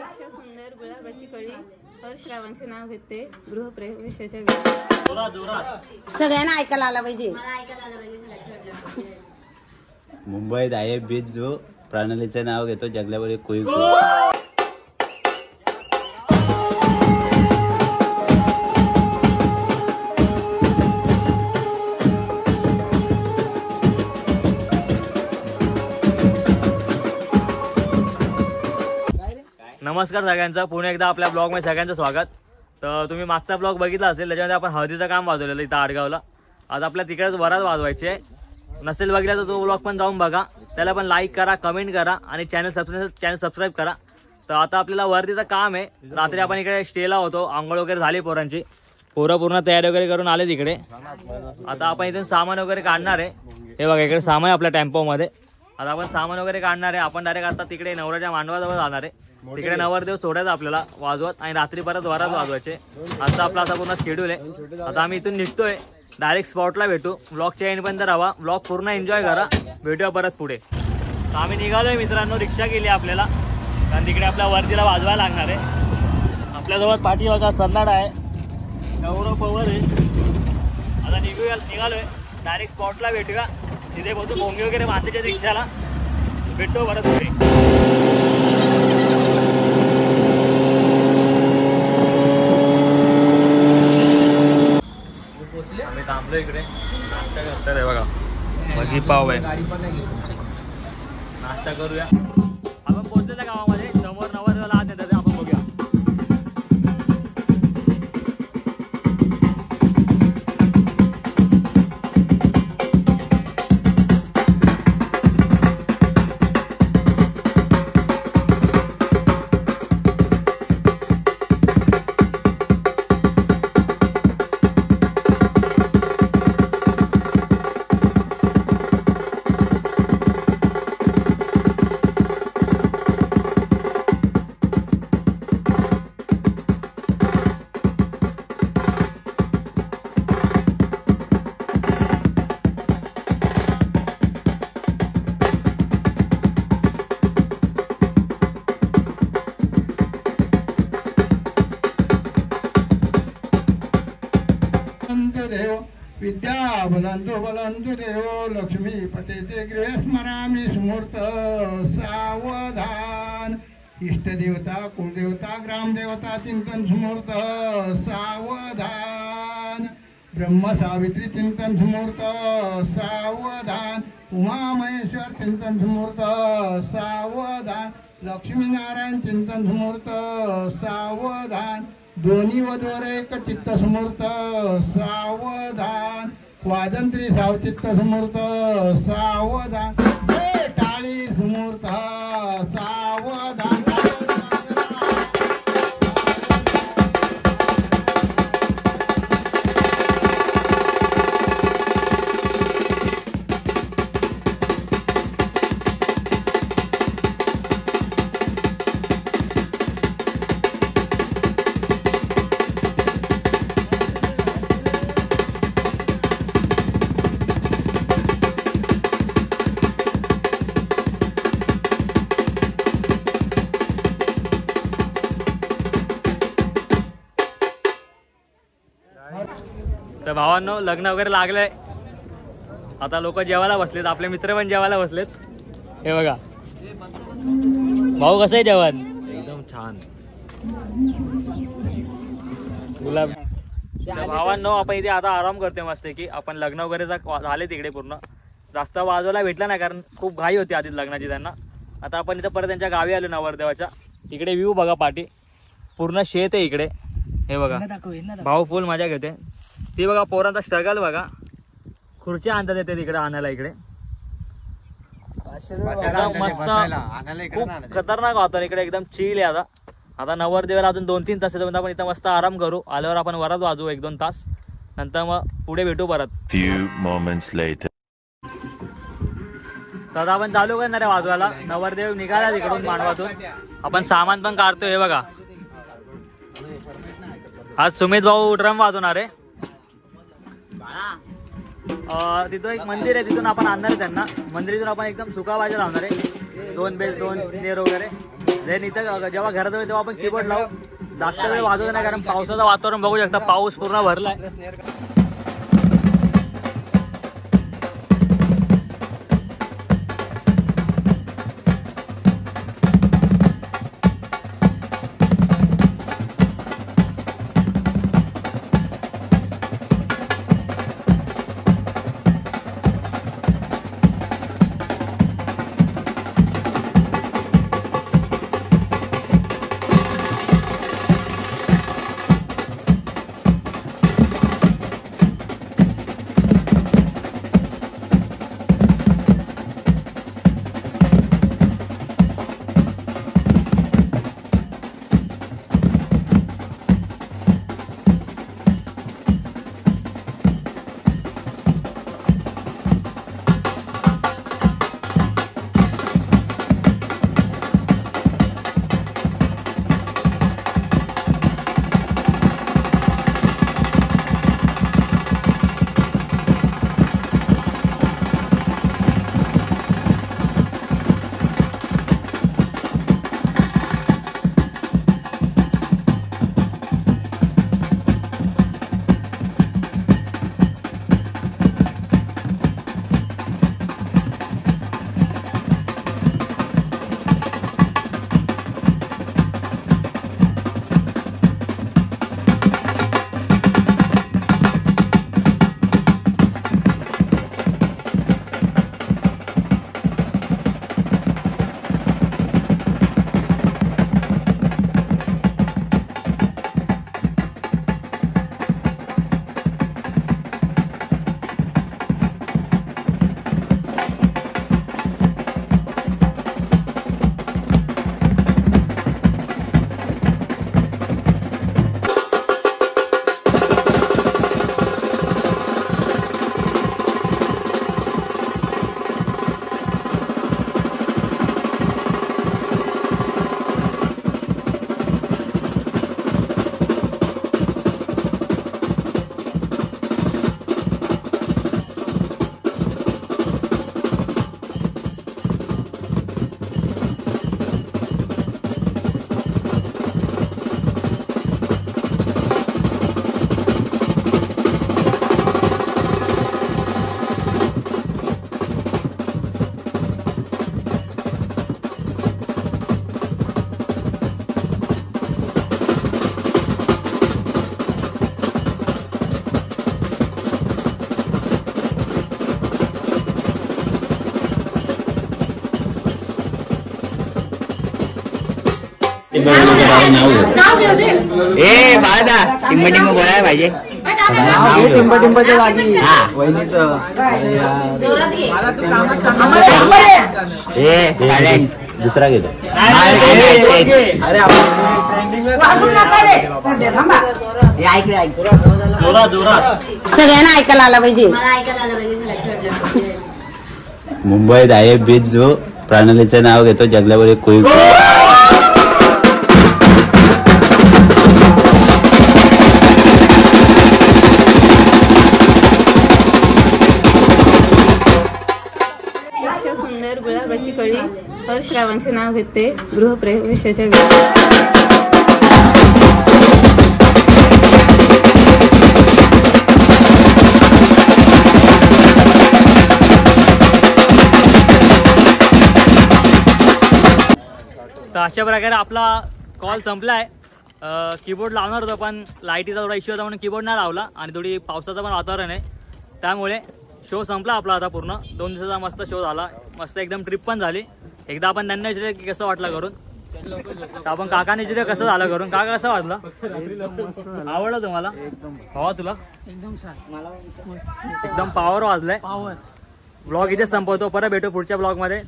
पेक्षा सुंदर गुलाबाची कळी हर्षरावांचे नाव घेते गृहप्रवेशाच्या सगळ्यांना ऐकायला आला पाहिजे. मुंबईत आहे बीच जो प्रणालीचे नाव घेतो जगल्यावर कोई नमस्कार सगळ्यांचा, पुन्हा एकदा आपल्या ब्लॉगमध्ये सगळ्यांचं स्वागत. तर तुम्ही मागचा ब्लॉग बघितला असेल, त्याच्यामध्ये आपण हळदीचं काम वाजवलेलं इथं आडगावला. आज आपल्या तिकडेच वरात वाजवायचे. नसेल बघितला तर तो ब्लॉग पण जाऊन बघा, त्याला पण लाईक करा, कमेंट करा आणि चॅनल सबस्क्राईब करा. तर आता आपल्याला वरतीचं काम आहे. रात्री आपण इकडे स्टेला होतो, आंघोळ वगैरे झाली पोरांची, पोरं पूर्ण तयारी वगैरे करून आले तिकडे. आता आपण इथून सामान वगैरे काढणार आहे. हे बघा इकडे सामान आहे आपल्या टेम्पोमध्ये. आता आपण सामान वगैरे काढणार आहे. आपण डायरेक्ट आता तिकडे नवऱ्याच्या मांडवाजवळ जाणार आहे. तिकडे नवरदेव सोडायचं आपल्याला वाजवत आणि रात्री परत वरात वाजवायचे. आजचा आपला असा पूर्ण शेड्यूल आहे. आता आम्ही इथून निघतोय, डायरेक्ट स्पॉटला भेटू. ब्लॉगच्या एंडपर्यंत राहा, ब्लॉग पूर्ण एन्जॉय करा. भेटूया परत पुढे. तर आम्ही निघालोय मित्रांनो, रिक्षा केली आपल्याला, कारण तिकडे आपल्या वरतीला वाजवायला लागणार आहे. आपल्याजवळ पाठी बघा सन्नाड आहे, गौरव पवार आहे. आता निघालोय, डायरेक्ट स्पॉटला भेटूया. तिथे बोलतो भोंगे वगैरे बांधायचे रिक्षाला. भेटतो परत पुढे. आम्ही थांबलो इकडे, नाश्ता करतात आहे बघा, भजी पाव आहे. नाश्ता करूया. आपण पोहोचलेल्या गावामध्ये, समोर नवरदेवाला आत येतात, आपण बघूया. विद्या बलंतु देव लक्ष्मीपते गृहे स्मरामि स्मूर्त सावधान. इष्टदेवता कुलदेवता ग्रामदेवता चिंतन स्मूर्त सावधान. ब्रह्म सावित्री चिंतन स्मूर्त सावधान. उमा महेश्वर चिंतन स्मूर्त सावधान. लक्ष्मीनारायण चिंतन स्मूर्त सावधान. दोन्ही वधूवर एक चित्त स्मूर्त सावधान. वाजंत्री सावचित्त स्मूर्त सावधान. टाळी स्मूर्त सावधान. तर भावांनो, लग्न वगैरे लागलंय. आता लोक जेवायला बसलेत, आपले मित्र पण जेवायला बसलेत. हे बघा भाऊ, कसं आहे जेवण? एकदम छान. गुलाब. भावांनो, आपण इथे आता आराम करतोय मस्त की. आपण लग्न वगैरे झाले तिकडे, पूर्ण जास्त वाजवायला भेटला नाही, कारण खूप घाई होती आधी लग्नाची त्यांना. आता आपण इथं परत त्यांच्या गावी आलो नवरदेवाच्या. इकडे व्ह्यू बघा, पाठी पूर्ण शेत आहे इकडे. हे बघा भाऊ फुल मजा घेते. ती बघा पोरांचा स्ट्रगल बघा, खुर्च्या आणतात येते तिकडे आणायला. इकडे मस्त खूप खतरनाक वातावरण इकडे, एकदम चिल आहे. आता नवरदेवाला अजून 2-3 तास येतो, आपण इथं मस्त आराम करू. आल्यावर आपण वरात वाजवू 1-2 तास, नंतर मग पुढे भेटू परत. तर आपण चालू करणार आहे वाजवायला. नवरदेव निघाला तिकडून मांडवातून. आपण सामान पण काढतोय. हे बघा, आज सुमित भाऊ ड्रम वाजवणार आहे. तिथं एक मंदिर आहे, तिथून आपण आणणार आहे त्यांना. मंदिरातून आपण एकदम सुका भाजी लावणार आहे. 2 बेस 2 स्नेअर वगैरे. देन इथं जेव्हा घरात येऊ तेव्हा आपण कीबोर्ड लावू. जास्त वेळ वाजवत नाही कारण पावसाचं वातावरण बघू शकता, पाऊस पूर्ण भरलाय. ए बाळा टिंब टिंब बोलायला पाहिजे. टिंबाच्या जागी वहिनीचं दुसरा घेतो. सगळ्यांना ऐकायला आला पाहिजे. मुंबईत आहे बीच जो प्रणालीचं नाव घेतो जगल्यावर कोई. सुंदर गुलाबाची कळी हर्षरावांचे नाव घेते गृहप्रवेशाच्या वेळी. तर अशा प्रकारे आपला कॉल संपलाय. कीबोर्ड लावणार होतो पण लाईटीचा थोडा इश्यू होता म्हणून कीबोर्ड नाही लावला आणि थोडी पावसाचं पण वातावरण आहे त्यामुळे शो संपला आपला आता पूर्ण. 2 दिवसाचा मस्त शो झाला, मस्त एकदम ट्रिप पण झाली. एकदा आपण त्यांना विचारलं की कसं वाटलं करून, तर आपण काकाने विचारलं कसं झालं करून. काका कसं वाटलं? आवडलं तुम्हाला? हवा तुला? एकदम पॉवर वाजलाय. ब्लॉग इथेच संपवतो, परत भेटू पुढच्या ब्लॉगमध्ये.